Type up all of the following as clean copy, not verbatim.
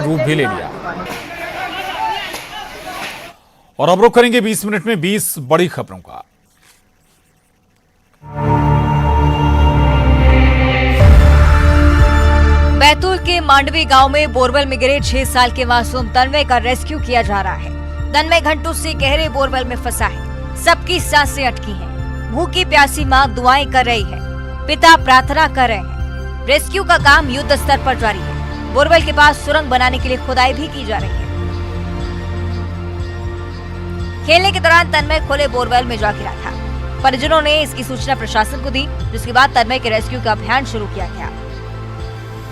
रूप भी ले लिया। और अब रुक करेंगे 20 मिनट में 20 बड़ी खबरों का। बैतूल के मांडवी गांव में बोरवेल में गिरे 6 साल के मासूम तन्मय का रेस्क्यू किया जा रहा है। तन्मय घंटों से गहरे बोरवेल में फंसा है। सबकी सांसें अटकी हैं। भूखी प्यासी मां दुआएं कर रही है। पिता प्रार्थना कर रहे हैं। रेस्क्यू का काम युद्ध स्तर पर जारी है। बोरवेल के पास सुरंग बनाने के लिए खुदाई भी की जा रही है। खेलने के दौरान तन्मय खुले बोरवेल में जा गिरा था। परिजनों ने इसकी सूचना प्रशासन को दी, जिसके बाद तन्मय के रेस्क्यू का अभियान शुरू किया गया।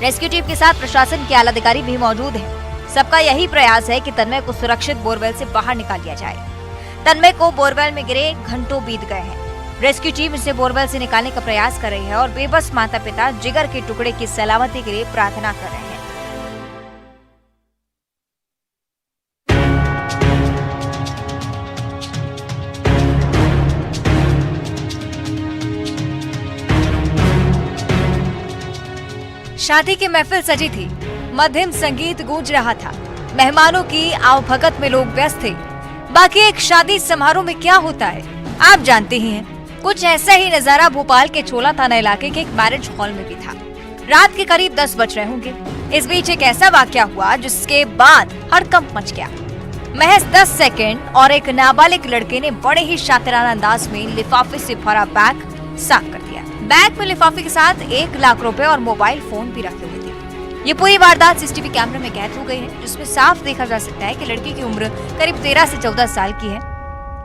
रेस्क्यू टीम के साथ प्रशासन के आला अधिकारी भी मौजूद हैं। सबका यही प्रयास है कि तन्मय को सुरक्षित बोरवेल से बाहर निकाल लिया जाए। तन्मय को बोरवेल में गिरे घंटों बीत गए हैं। रेस्क्यू टीम इसे बोरवेल से निकालने का प्रयास कर रही है और बेबस माता पिता जिगर के टुकड़े की सलामती के लिए प्रार्थना कर रहे हैं। शादी की महफिल सजी थी। मध्यम संगीत गूंज रहा था। मेहमानों की आवभगत में लोग व्यस्त थे। बाकी एक शादी समारोह में क्या होता है आप जानते ही हैं। कुछ ऐसा ही नजारा भोपाल के चोला थाना इलाके के एक मैरिज हॉल में भी था। रात के करीब 10 बज रहे होंगे। इस बीच एक ऐसा वाकया हुआ जिसके बाद हड़कंप मच गया। महज 10 सेकंड और एक नाबालिग लड़के ने बड़े ही शातिराना अंदाज में लिफाफे से भरा बैग साफ कर दिया। बैग में लिफाफे के साथ 1 लाख रुपए और मोबाइल फोन भी रखे हुए थे। ये पूरी वारदात सीसीटीवी कैमरे में कैद हो गई है, जिसमें साफ देखा जा सकता है कि लड़की की उम्र करीब 13 से 14 साल की है।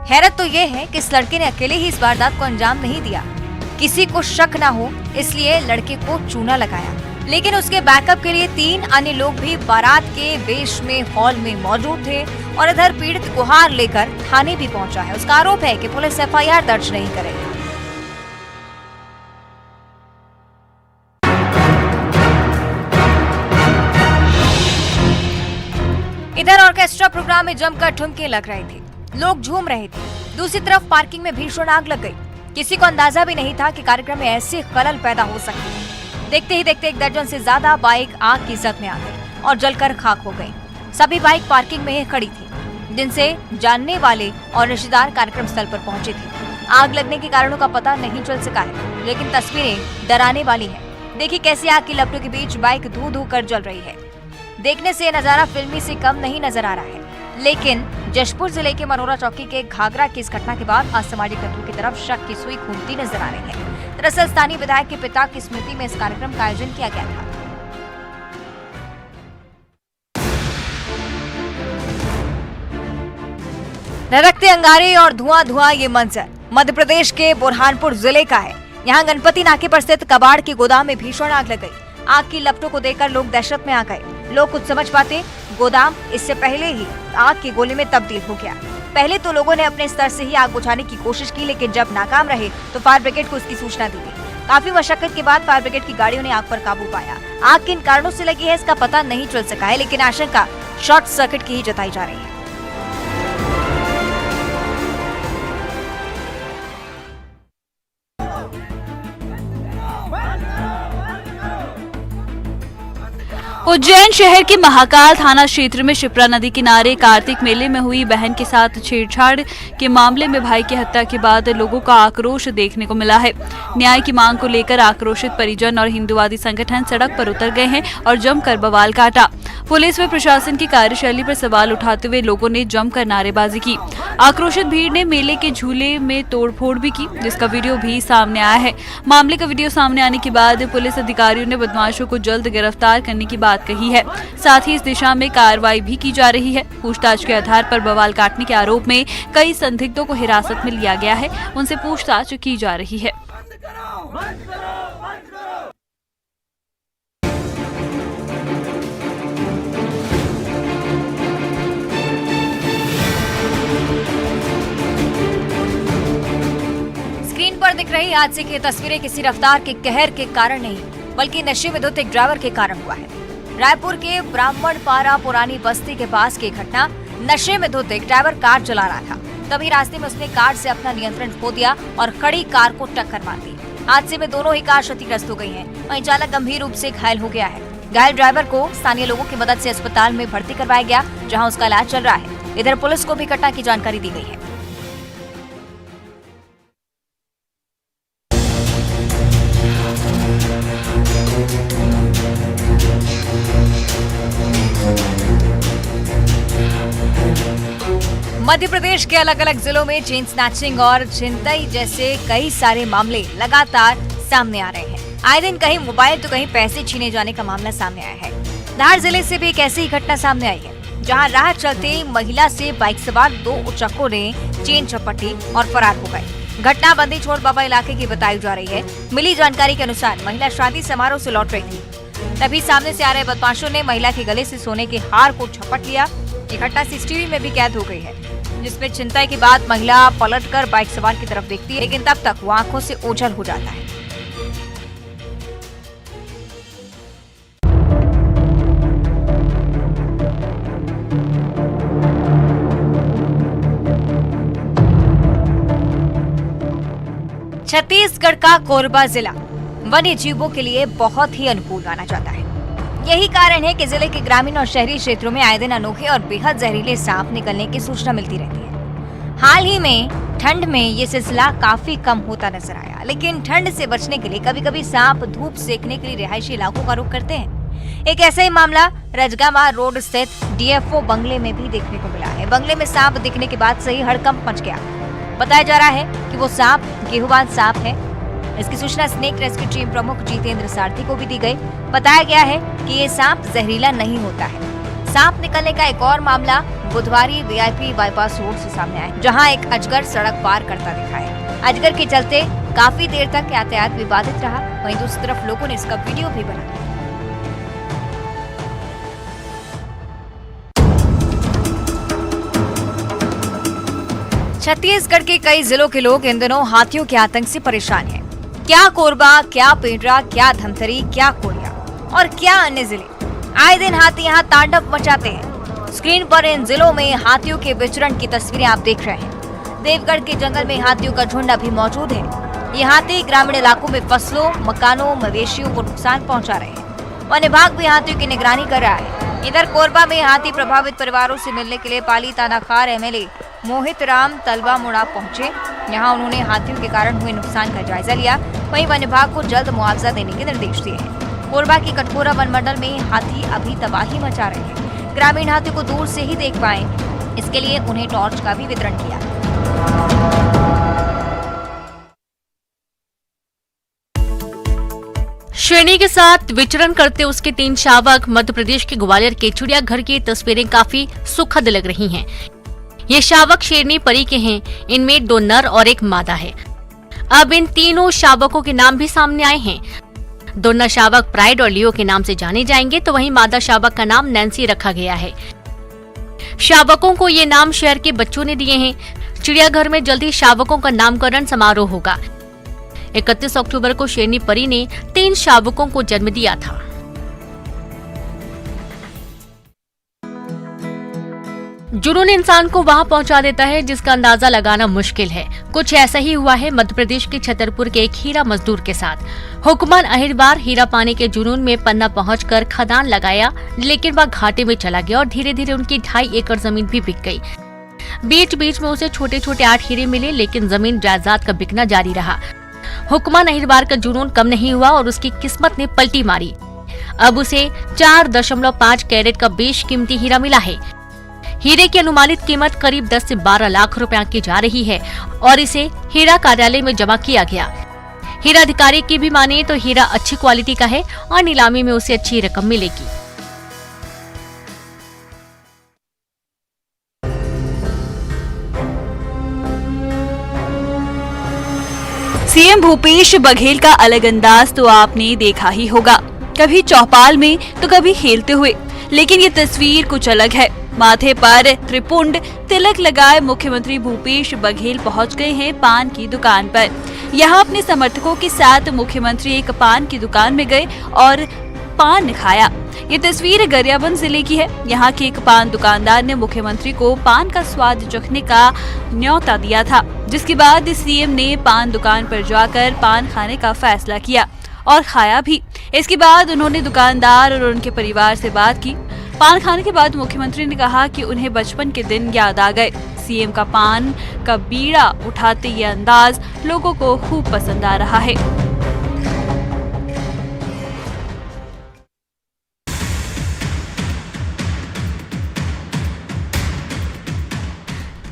हैरत तो ये है कि इस लड़के ने अकेले ही इस वारदात को अंजाम नहीं दिया। किसी को शक न हो इसलिए लड़के को चूना लगाया, लेकिन उसके बैकअप के लिए 3 अन्य लोग भी बारात के वेश में हॉल में मौजूद थे और इधर पीड़ित गुहार लेकर थाने भी पहुंचा है। उसका आरोप है कि पुलिस FIR दर्ज नहीं करेगी। इधर ऑर्केस्ट्रा प्रोग्राम में जमकर ठुमके लग रहे थे। लोग झूम रहे थे। दूसरी तरफ पार्किंग में भीषण आग लग गई। किसी को अंदाजा भी नहीं था कि कार्यक्रम में ऐसे खलल पैदा हो सकते हैं। देखते ही देखते 1 दर्जन से ज्यादा बाइक आग की जद में आ गई और जलकर खाक हो गई। सभी बाइक पार्किंग में ही खड़ी थी, जिनसे जानने वाले और रिश्तेदार कार्यक्रम स्थल पर पहुंचे थे। आग लगने के कारणों का पता नहीं चल सका है, लेकिन तस्वीरें डराने वाली हैं। देखिए कैसे आग की लपटों के बीच बाइक धू धू कर जल रही है। देखने से ये नजारा फिल्मी से कम नहीं नजर आ रहा है, लेकिन जशपुर जिले के मनोरा चौकी के घाघरा की इस घटना के बाद असामाजिक तत्वों की तरफ शक की सुई घूमती नजर आ रही है। दरअसल स्थानीय विधायक के पिता की स्मृति में इस कार्यक्रम का आयोजन किया गया था। लहरते अंगारे और धुआं धुआं ये मंजर मध्य प्रदेश के बुरहानपुर जिले का है। यहाँ गणपति नाके पर स्थित कबाड़ के गोदाम में भीषण आग लग गई। आग की लपटों को देखकर लोग दहशत में आ गए। लोग कुछ समझ पाते, गोदाम इससे पहले ही आग के गोले में तब्दील हो गया। पहले तो लोगों ने अपने स्तर से ही आग बुझाने की कोशिश की, लेकिन जब नाकाम रहे तो फायर ब्रिगेड को इसकी सूचना दी गई। काफी मशक्कत के बाद फायर ब्रिगेड की गाड़ियों ने आग पर काबू पाया। आग किन कारणों से लगी है इसका पता नहीं चल सका है, लेकिन आशंका शॉर्ट सर्किट की ही जताई जा रही है। उज्जैन शहर के महाकाल थाना क्षेत्र में शिप्रा नदी किनारे कार्तिक मेले में हुई बहन के साथ छेड़छाड़ के मामले में भाई की हत्या के बाद लोगों का आक्रोश देखने को मिला है। न्याय की मांग को लेकर आक्रोशित परिजन और हिंदुवादी संगठन सड़क पर उतर गए हैं और जमकर बवाल काटा। पुलिस व प्रशासन की कार्यशैली पर सवाल उठाते हुए लोगों ने जमकर नारेबाजी की। आक्रोशित भीड़ ने मेले के झूले में तोड़फोड़ भी की, जिसका वीडियो भी सामने आया है। मामले का वीडियो सामने आने के बाद पुलिस अधिकारियों ने बदमाशों को जल्द गिरफ्तार करने की बात कही है। साथ ही इस दिशा में कार्रवाई भी की जा रही है। पूछताछ के आधार पर बवाल काटने के आरोप में कई संदिग्धों को हिरासत में लिया गया है। उनसे पूछताछ की जा रही है। स्क्रीन पर दिख रही हादसे की तस्वीरें किसी रफ्तार के कहर के कारण नहीं, बल्कि नशे में धुत एक ड्राइवर के कारण हुआ है। रायपुर के ब्राह्मणपारा पुरानी बस्ती के पास की घटना। नशे में धुत एक ड्राइवर कार चला रहा था, तभी रास्ते में उसने कार से अपना नियंत्रण खो दिया और खड़ी कार को टक्कर मार दी। हादसे में दोनों ही कार क्षतिग्रस्त हो गई हैं। वहीं चालक गंभीर रूप से घायल हो गया है। घायल ड्राइवर को स्थानीय लोगों की मदद से अस्पताल में भर्ती करवाया गया, जहां उसका इलाज चल रहा है। इधर पुलिस को भी घटना की जानकारी दी गई है। मध्य प्रदेश के अलग अलग जिलों में चेन स्नैचिंग और छिनतई जैसे कई सारे मामले लगातार सामने आ रहे हैं। आए दिन कहीं मोबाइल तो कहीं पैसे छीने जाने का मामला सामने आया है। धार जिले से भी एक ऐसी ही घटना सामने आई है, जहां राह चलते महिला से बाइक सवार 2 उचक्कों ने चेन चपटी और फरार हो गए। घटना बंदी छोड़ बाबा इलाके की बताई जा रही है। मिली जानकारी के अनुसार महिला शादी समारोह से लौट रही थी, तभी सामने से आ रहे बदमाशों ने महिला के गले से सोने के हार को झपट लिया। ये घटना सीसीटीवी में भी कैद हो गई है, जिसमें चिंता के बाद महिला पलटकर बाइक सवार की तरफ देखती है, लेकिन तब तक वो आंखों से ओझल हो जाता है। छत्तीसगढ़ का कोरबा जिला वन्य जीवों के लिए बहुत ही अनुकूल माना जाता है। यही कारण है कि जिले के ग्रामीण और शहरी क्षेत्रों में आए दिन अनोखे और बेहद जहरीले सांप निकलने की सूचना मिलती रहती है। हाल ही में ठंड में ये सिलसिला काफी कम होता नजर आया, लेकिन ठंड से बचने के लिए कभी कभी सांप धूप सेकने के लिए रिहायशी इलाकों का रुख करते हैं। एक ऐसा ही मामला रजगावा रोड स्थित डीएफओ बंगले में भी देखने को मिला है। बंगले में सांप दिखने के बाद से ही हड़कंप मच गया। बताया जा रहा है कि वो सांप गेहूवान सांप है। इसकी सूचना स्नेक रेस्क्यू टीम प्रमुख जितेंद्र सारथी को भी दी गई। बताया गया है कि ये सांप जहरीला नहीं होता है। सांप निकलने का एक और मामला बुधवारी वीआईपी बाईपास रोड से सामने आया, जहां एक अजगर सड़क पार करता दिखा है। अजगर के चलते काफी देर तक यातायात विवादित रहा। वहीं दूसरी तरफ लोगों ने इसका वीडियो भी बनाया। छत्तीसगढ़ के कई जिलों के लोग इन दिनों हाथियों के आतंक से परेशान हैं। क्या कोरबा, क्या पेंड्रा, क्या धमतरी, क्या कोरिया और क्या अन्य जिले, आए दिन हाथी यहाँ तांडव मचाते हैं। स्क्रीन पर इन जिलों में हाथियों के विचरण की तस्वीरें आप देख रहे हैं। देवगढ़ के जंगल में हाथियों का झुंड अभी मौजूद है। ये हाथी ग्रामीण इलाकों में फसलों, मकानों, मवेशियों को नुकसान पहुँचा रहे हैं। वन विभाग भी हाथियों की निगरानी कर रहा है। इधर कोरबा में हाथी प्रभावित परिवारों से मिलने के लिए पाली तानाखार एमएलए मोहित राम तलवा मुड़ा पहुंचे। यहां उन्होंने हाथियों के कारण हुए नुकसान का जायजा लिया। वहीं वन विभाग को जल्द मुआवजा देने के निर्देश दिए हैं। कोरबा की कटकोरा वन मंडल में हाथी अभी तबाही मचा रहे हैं। ग्रामीण हाथियों को दूर से ही देख पाएं, इसके लिए उन्हें टॉर्च का भी वितरण किया। श्रेणी के साथ विचरण करते उसके 3 शावक मध्य प्रदेश के ग्वालियर के चिड़ियाघर की तस्वीरें काफी सुखद लग रही हैं। ये शावक शेरनी परी के हैं। इनमें 2 नर और 1 मादा है। अब इन तीनों शावकों के नाम भी सामने आए हैं। 2 नर शावक प्राइड और लियो के नाम से जाने जाएंगे, तो वहीं मादा शावक का नाम नैन्सी रखा गया है। शावकों को ये नाम शहर के बच्चों ने दिए हैं। चिड़ियाघर में जल्दी शावकों का नामकरण समारोह होगा। 31 अक्टूबर को शेरनी परी ने 3 शावकों को जन्म दिया था। जुनून इंसान को वहां पहुंचा देता है जिसका अंदाजा लगाना मुश्किल है। कुछ ऐसा ही हुआ है मध्य प्रदेश के छतरपुर के एक हीरा मजदूर के साथ। हुक्मन अहिरबार हीरा पाने के जुनून में पन्ना पहुंचकर खदान लगाया, लेकिन वह घाटे में चला गया और धीरे धीरे उनकी 2.5 एकड़ जमीन भी बिक गई। बीच बीच में उसे छोटे छोटे 8 हीरे मिले, लेकिन जमीन जायदाद का बिकना जारी रहा। हुक्मन अहिरबार का जुनून कम नहीं हुआ और उसकी किस्मत ने पलटी मारी। अब उसे 4.5 कैरेट का बेशकीमती हीरा मिला है। हीरे की अनुमानित कीमत करीब 10 से 12 लाख रुपए की जा रही है और इसे हीरा कार्यालय में जमा किया गया। हीरा अधिकारी की भी माने तो हीरा अच्छी क्वालिटी का है और नीलामी में उसे अच्छी रकम मिलेगी। सीएम भूपेश बघेल का अलग अंदाज तो आपने देखा ही होगा, कभी चौपाल में तो कभी खेलते हुए, लेकिन ये तस्वीर कुछ अलग है। माथे पर त्रिपुंड तिलक लगाए मुख्यमंत्री भूपेश बघेल पहुंच गए हैं पान की दुकान पर। यहां अपने समर्थकों के साथ मुख्यमंत्री एक पान की दुकान में गए और पान खाया। ये तस्वीर गरियाबंद जिले की है। यहाँ के एक पान दुकानदार ने मुख्यमंत्री को पान का स्वाद चखने का न्योता दिया था, जिसके बाद सीएम ने पान दुकान पर जाकर पान खाने का फैसला किया और खाया भी। इसके बाद उन्होंने दुकानदार और उनके परिवार से बात की। पान खाने के बाद मुख्यमंत्री ने कहा कि उन्हें बचपन के दिन याद आ गए। सीएम का पान का बीड़ा उठाते ये अंदाज लोगों को खूब पसंद आ रहा है।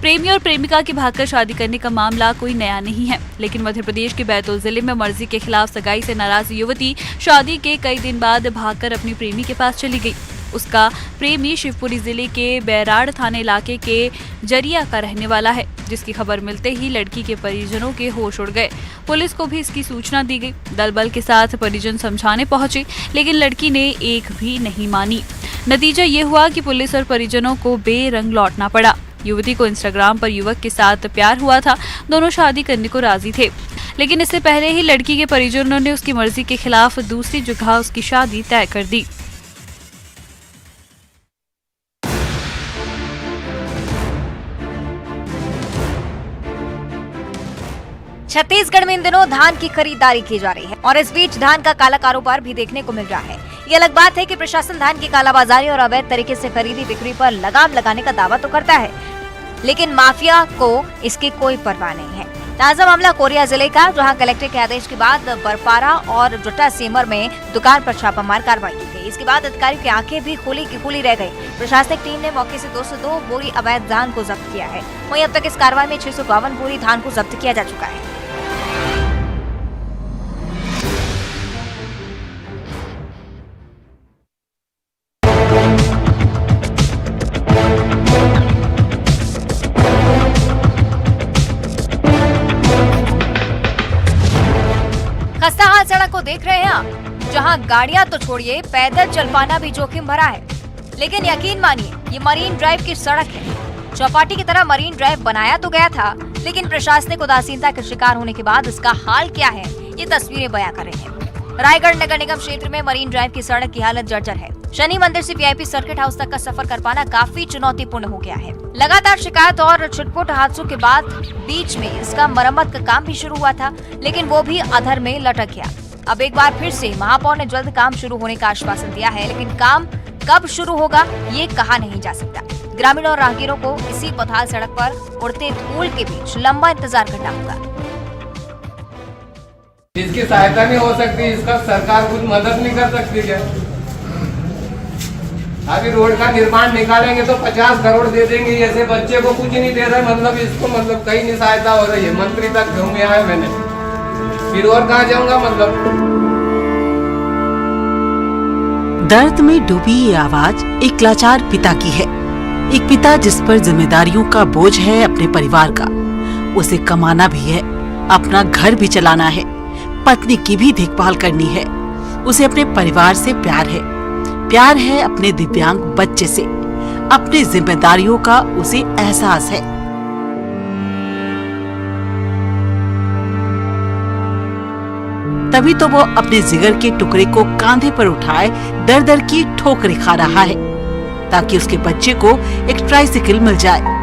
प्रेमी और प्रेमिका की भागकर शादी करने का मामला कोई नया नहीं है, लेकिन मध्य प्रदेश के बैतूल जिले में मर्जी के खिलाफ सगाई से नाराज युवती शादी के कई दिन बाद भागकर अपनी प्रेमी के पास चली गई। उसका प्रेमी शिवपुरी जिले के बैराड़ थाना इलाके के जरिया का रहने वाला है, जिसकी खबर मिलते ही लड़की के परिजनों के होश उड़ गए। पुलिस को भी इसकी सूचना दी गई। दल बल के साथ परिजन समझाने पहुंचे, लेकिन लड़की ने एक भी नहीं मानी। नतीजा ये हुआ कि पुलिस और परिजनों को बेरंग लौटना पड़ा। युवती को इंस्टाग्राम पर युवक के साथ प्यार हुआ था। दोनों शादी करने को राजी थे, लेकिन इससे पहले ही लड़की के परिजनों ने उसकी मर्जी के खिलाफ दूसरी जगह उसकी शादी तय कर दी। छत्तीसगढ़ में इन दिनों धान की खरीदारी की जा रही है और इस बीच धान का काला कारोबार भी देखने को मिल रहा है। ये अलग बात है कि प्रशासन धान की कालाबाजारी और अवैध तरीके से खरीदी बिक्री पर लगाम लगाने का दावा तो करता है, लेकिन माफिया को इसकी कोई परवाह नहीं है। ताजा मामला कोरिया जिले का, जहां कलेक्टर के आदेश के बाद बरपारा और जुटा सेमर में दुकान पर छापामार कार्रवाई की गई। इसके बाद अधिकारियों की आंखें भी खुली की खुली रह गई। प्रशासनिक टीम ने मौके से 202 बोरी अवैध धान को जब्त किया है। वहीं अब तक इस कार्रवाई में 652 बोरी धान को जब्त किया जा चुका है। खस्ता हाल सड़क को देख रहे हैं आप, जहां गाड़ियां तो छोड़िए, पैदल चल पाना भी जोखिम भरा है। लेकिन यकीन मानिए, ये मरीन ड्राइव की सड़क है। चौपाटी की तरह मरीन ड्राइव बनाया तो गया था, लेकिन प्रशासनिक उदासीनता के शिकार होने के बाद इसका हाल क्या है, ये तस्वीरें बयां कर रहे हैं। रायगढ़ नगर निगम क्षेत्र में मरीन ड्राइव की सड़क की हालत जर्जर है। शनि मंदिर से वीआईपी सर्किट हाउस तक का सफर कर पाना काफी चुनौतीपूर्ण हो गया है। लगातार शिकायत और छुटपुट हादसों के बाद बीच में इसका मरम्मत का काम भी शुरू हुआ था, लेकिन वो भी अधर में लटक गया। अब एक बार फिर से महापौर ने जल्द काम शुरू होने का आश्वासन दिया है, लेकिन काम कब शुरू होगा ये कहा नहीं जा सकता। ग्रामीणों और राहगीरों को इसी पथाल सड़क पर उड़ते धूल के बीच लंबा इंतजार करना होगा। जिसकी सहायता नहीं हो सकती, इसका सरकार कुछ मदद नहीं कर सकती क्या? अभी रोड का निर्माण निकालेंगे तो 50 करोड़ दे देंगे, ऐसे बच्चे को कुछ नहीं दे रहे। मतलब इसको कहीं नहीं सहायता हो रही है। मंत्री तक घूमे आए मैंने, फिर और कहाँ जाऊंगा? दर्द में डूबी ये आवाज एक लाचार पिता की है। एक पिता जिस पर जिम्मेदारियों का बोझ है अपने परिवार का। उसे कमाना भी है, अपना घर भी चलाना है, पत्नी की भी देखभाल करनी है। उसे अपने परिवार से प्यार है अपने दिव्यांग बच्चे से। अपनी जिम्मेदारियों का उसे एहसास है। तभी तो वो अपने जिगर के टुकड़े को कांधे पर उठाए दर दर की ठोकरें खा रहा है, ताकि उसके बच्चे को एक ट्राइसिकल मिल जाए।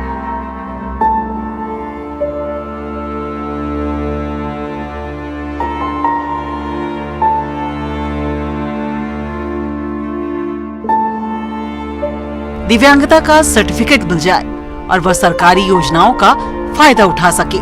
दिव्यांगता का सर्टिफिकेट मिल जाए और वह सरकारी योजनाओं का फायदा उठा सके।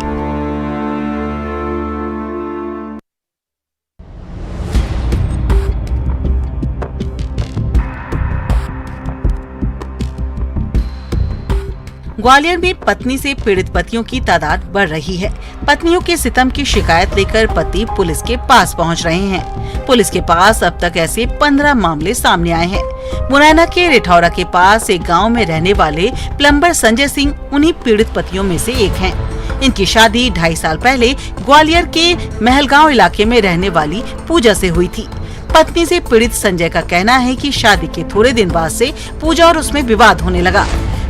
ग्वालियर में पत्नी से पीड़ित पतियों की तादाद बढ़ रही है। पत्नियों के सितम की शिकायत लेकर पति पुलिस के पास पहुंच रहे हैं। पुलिस के पास अब तक ऐसे 15 मामले सामने आए हैं। मुरैना के रिठौरा के पास एक गांव में रहने वाले प्लम्बर संजय सिंह उन्हीं पीड़ित पतियों में से एक हैं। इनकी शादी 2.5 साल पहले ग्वालियर के महलगांव इलाके में रहने वाली पूजा से हुई थी। पत्नी से पीड़ित संजय का कहना है कि शादी के थोड़े दिन बाद से पूजा और उसमें विवाद होने लगा।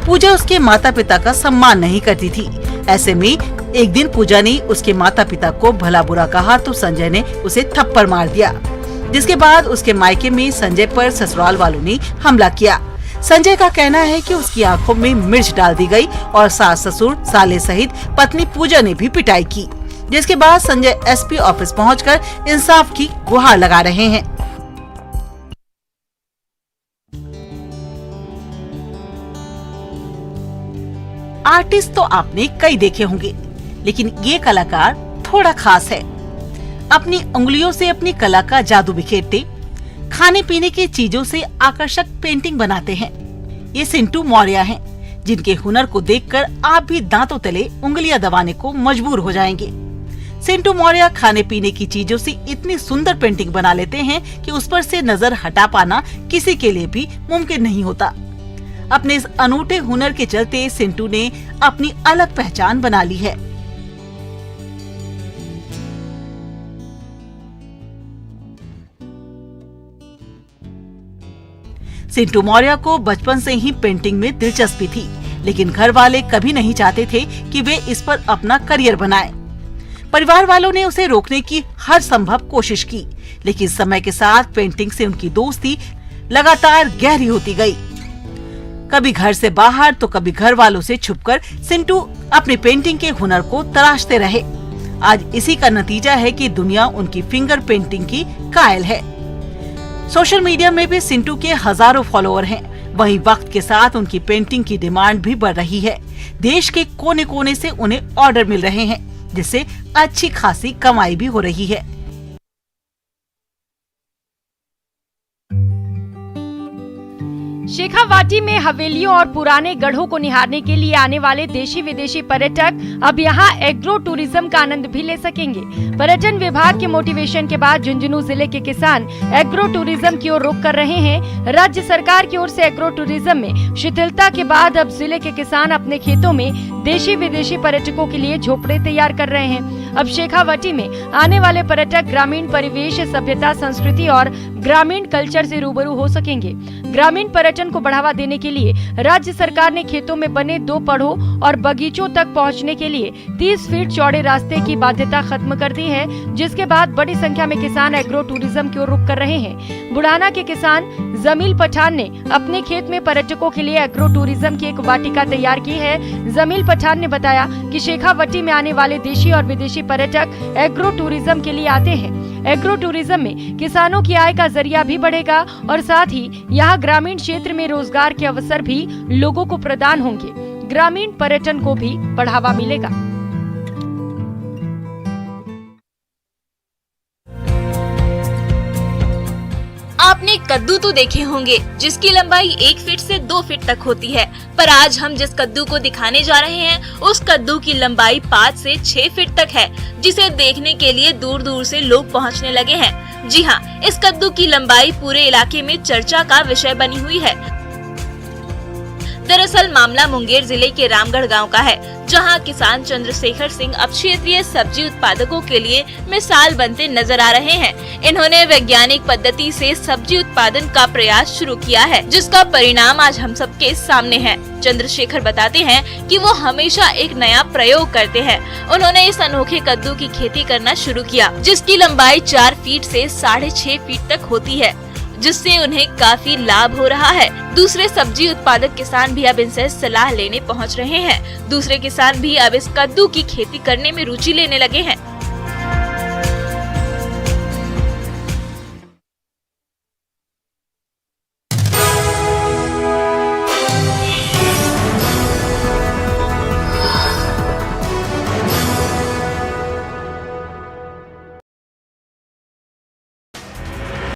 पूजा उसके माता पिता का सम्मान नहीं करती थी। ऐसे में एक दिन पूजा ने उसके माता पिता को भला बुरा कहा तो संजय ने उसे थप्पड़ मार दिया, जिसके बाद उसके मायके में संजय पर ससुराल वालों ने हमला किया। संजय का कहना है कि उसकी आंखों में मिर्च डाल दी गई और सास ससुर साले सहित पत्नी पूजा ने भी पिटाई की। जिसके बाद संजय एसपी ऑफिस पहुंचकर इंसाफ की गुहार लगा रहे हैं। आर्टिस्ट तो आपने कई देखे होंगे, लेकिन ये कलाकार थोड़ा खास है। अपनी उंगलियों से अपनी कला का जादू बिखेरते, खाने पीने की चीजों से आकर्षक पेंटिंग बनाते हैं। ये सिंटू मौर्य हैं, जिनके हुनर को देखकर आप भी दांतों तले उंगलियां दबाने को मजबूर हो जाएंगे। सिंटू मौर्य खाने पीने की चीजों से इतनी सुंदर पेंटिंग बना लेते हैं कि उस पर से नजर हटा पाना किसी के लिए भी मुमकिन नहीं होता। अपने इस अनूठे हुनर के चलते सिंटू ने अपनी अलग पहचान बना ली है। सिंटू मौर्य को बचपन से ही पेंटिंग में दिलचस्पी थी, लेकिन घर वाले कभी नहीं चाहते थे कि वे इस पर अपना करियर बनाएं। परिवार वालों ने उसे रोकने की हर संभव कोशिश की, लेकिन समय के साथ पेंटिंग से उनकी दोस्ती लगातार गहरी होती गई। कभी घर से बाहर तो कभी घर वालों से छुपकर सिंटू अपनी पेंटिंग के हुनर को तराशते रहे। आज इसी का नतीजा है कि दुनिया उनकी फिंगर पेंटिंग की कायल है। सोशल मीडिया में भी सिंटू के हजारों फॉलोअर हैं। वहीं वक्त के साथ उनकी पेंटिंग की डिमांड भी बढ़ रही है। देश के कोने कोने से उन्हें ऑर्डर मिल रहे हैं, जिससे अच्छी खासी कमाई भी हो रही है। शेखावाटी में हवेलियों और पुराने गढ़ों को निहारने के लिए आने वाले देशी विदेशी पर्यटक अब यहां एग्रो टूरिज्म का आनंद भी ले सकेंगे। पर्यटन विभाग के मोटिवेशन के बाद झुंझुनू जिले के किसान एग्रो टूरिज्म की ओर रुख कर रहे हैं। राज्य सरकार की ओर से एग्रो टूरिज्म में शिथिलता के बाद अब जिले के किसान अपने खेतों में देशी विदेशी पर्यटकों के लिए झोपड़े तैयार कर रहे हैं। अब शेखावाटी में आने वाले पर्यटक ग्रामीण परिवेश, सभ्यता, संस्कृति और ग्रामीण कल्चर से रूबरू हो सकेंगे। ग्रामीण पर्यटन को बढ़ावा देने के लिए राज्य सरकार ने खेतों में बने 2 पड़ों और बगीचों तक पहुंचने के लिए 30 फीट चौड़े रास्ते की बाध्यता खत्म कर दी है, जिसके बाद बड़ी संख्या में किसान एग्रो टूरिज्म की ओर रुख कर रहे हैं। बुढ़ाना के किसान जमील पठान ने अपने खेत में पर्यटकों के लिए एग्रो टूरिज्म की एक वाटिका तैयार की है। जमील पठान ने बताया कि शेखावाटी में आने वाले देशी और विदेशी पर्यटक एग्रो टूरिज्म के लिए आते हैं। एग्रो टूरिज्म में किसानों की आय का जरिया भी बढ़ेगा और साथ ही यहाँ ग्रामीण क्षेत्र में रोजगार के अवसर भी लोगों को प्रदान होंगे। ग्रामीण पर्यटन को भी बढ़ावा मिलेगा। आपने कद्दू तो देखे होंगे जिसकी लंबाई 1 फीट से 2 फीट तक होती है, पर आज हम जिस कद्दू को दिखाने जा रहे हैं उस कद्दू की लंबाई 5 से 6 फीट तक है, जिसे देखने के लिए दूर दूर से लोग पहुंचने लगे हैं। जी हां, इस कद्दू की लंबाई पूरे इलाके में चर्चा का विषय बनी हुई है। दरअसल मामला मुंगेर जिले के रामगढ़ गांव का है, जहां किसान चंद्रशेखर सिंह अब क्षेत्रीय सब्जी उत्पादकों के लिए मिसाल बनते नजर आ रहे हैं। इन्होंने वैज्ञानिक पद्धति से सब्जी उत्पादन का प्रयास शुरू किया है, जिसका परिणाम आज हम सबके सामने है। चंद्रशेखर बताते हैं कि वो हमेशा एक नया प्रयोग करते हैं। उन्होंने इस अनोखे कद्दू की खेती करना शुरू किया, जिसकी लंबाई 4 फीट से 6.5 फीट तक होती है, जिससे उन्हें काफी लाभ हो रहा है। दूसरे सब्जी उत्पादक किसान भी अब इनसे सलाह लेने पहुंच रहे हैं। दूसरे किसान भी अब इस कद्दू की खेती करने में रुचि लेने लगे हैं।